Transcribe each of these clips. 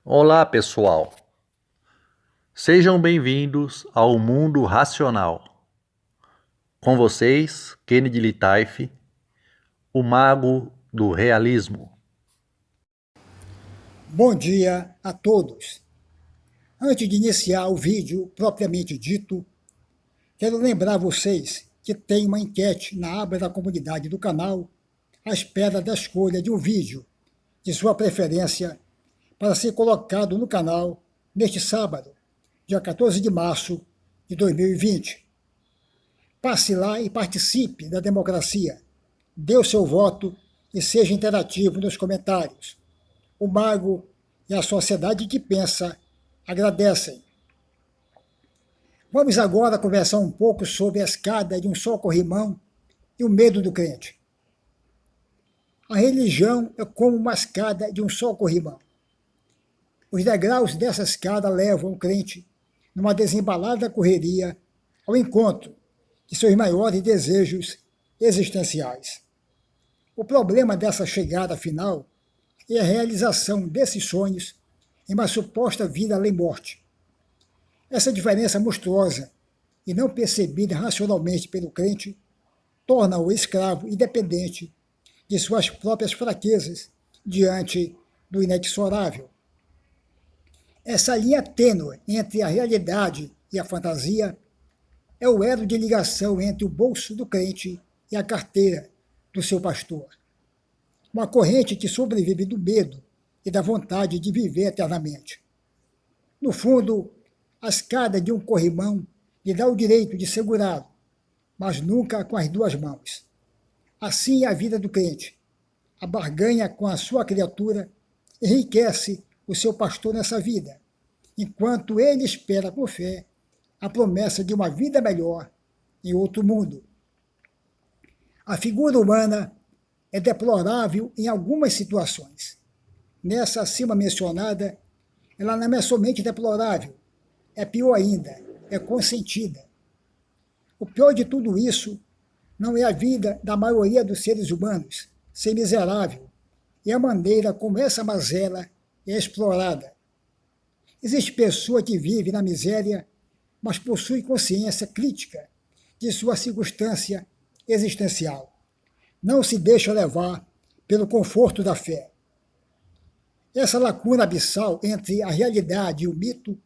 Olá, pessoal. Sejam bem-vindos ao Mundo Racional. Com vocês, Kennedy Litaif, o mago do realismo. Bom dia a todos. Antes de iniciar o vídeo propriamente dito, quero lembrar vocês que tem uma enquete na aba da comunidade do canal à espera da escolha de um vídeo de sua preferência para ser colocado no canal neste sábado, dia 14 de março de 2020. Passe lá e participe da democracia. Dê o seu voto e seja interativo nos comentários. O mago e a sociedade que pensa agradecem. Vamos agora conversar um pouco sobre a escada de um só corrimão e o medo do crente. A religião é como uma escada de um só corrimão. Os degraus dessa escada levam o crente numa desembalada correria ao encontro de seus maiores desejos existenciais. O problema dessa chegada final é a realização desses sonhos em uma suposta vida além-morte. Essa diferença monstruosa e não percebida racionalmente pelo crente torna-o escravo e dependente de suas próprias fraquezas diante do inexorável. Essa linha tênue entre a realidade e a fantasia é o elo de ligação entre o bolso do crente e a carteira do seu pastor. Uma corrente que sobrevive do medo e da vontade de viver eternamente. No fundo, a escada de um corrimão lhe dá o direito de segurá-lo, mas nunca com as duas mãos. Assim é a vida do crente. A barganha com a sua criatura enriquece o seu pastor nessa vida, enquanto ele espera com fé a promessa de uma vida melhor em outro mundo. A figura humana é deplorável em algumas situações. Nessa acima mencionada, ela não é somente deplorável, é pior ainda, é consentida. O pior de tudo isso não é a vida da maioria dos seres humanos, ser miserável, é a maneira como essa mazela é explorada. Existe pessoa que vive na miséria, mas possui consciência crítica de sua circunstância existencial. Não se deixa levar pelo conforto da fé. Essa lacuna abissal entre a realidade e o mito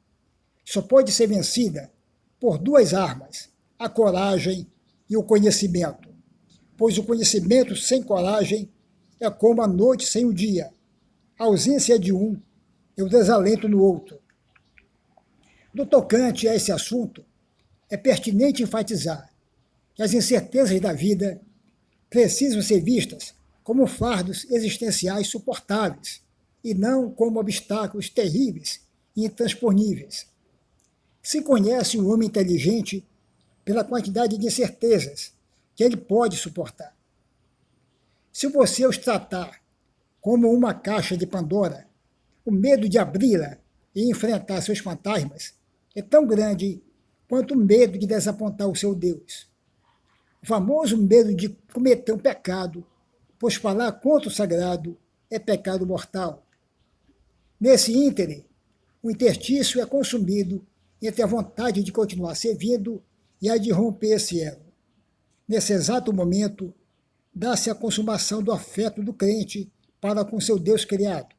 só pode ser vencida por duas armas, a coragem e o conhecimento, pois o conhecimento sem coragem é como a noite sem o dia, a ausência de um e o desalento no outro. No tocante a esse assunto, é pertinente enfatizar que as incertezas da vida precisam ser vistas como fardos existenciais suportáveis e não como obstáculos terríveis e intransponíveis. Se conhece um homem inteligente pela quantidade de incertezas que ele pode suportar. Se você os tratar como uma caixa de Pandora, o medo de abri-la e enfrentar seus fantasmas é tão grande quanto o medo de desapontar o seu Deus. O famoso medo de cometer um pecado, pois falar contra o sagrado é pecado mortal. Nesse íntere, o interstício é consumido entre a vontade de continuar servindo e a de romper esse elo. Nesse exato momento, dá-se a consumação do afeto do crente para com seu Deus criado,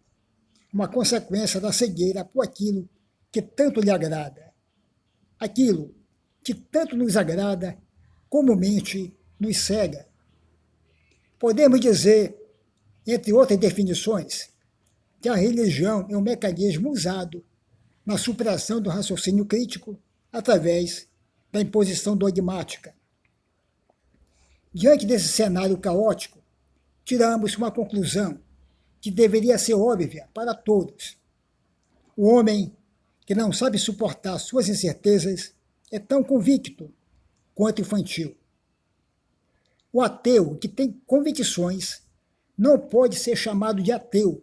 uma consequência da cegueira por aquilo que tanto lhe agrada. Aquilo que tanto nos agrada, comumente nos cega. Podemos dizer, entre outras definições, que a religião é um mecanismo usado na superação do raciocínio crítico através da imposição dogmática. Diante desse cenário caótico, tiramos uma conclusão que deveria ser óbvia para todos. O homem que não sabe suportar suas incertezas é tão convicto quanto infantil. O ateu que tem convicções não pode ser chamado de ateu,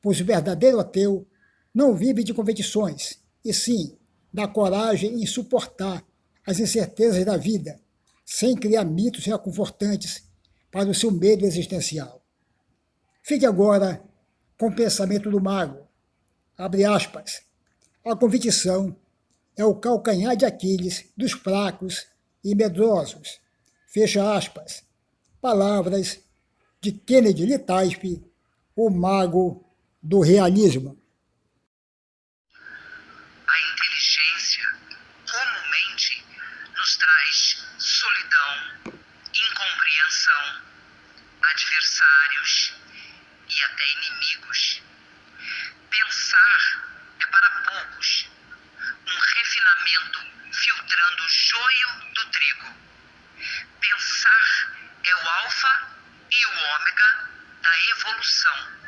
pois o verdadeiro ateu não vive de convicções, e sim da coragem em suportar as incertezas da vida, sem criar mitos reconfortantes para o seu medo existencial. Fique agora com o pensamento do mago. Abre aspas. A competição é o calcanhar de Aquiles dos fracos e medrosos. Fecha aspas. Palavras de Kennedy Litaif, o mago do realismo. A inteligência comumente nos traz solidão, incompreensão, adversários e até inimigos. Pensar é para poucos um refinamento filtrando o joio do trigo. Pensar é o alfa e o ômega da evolução.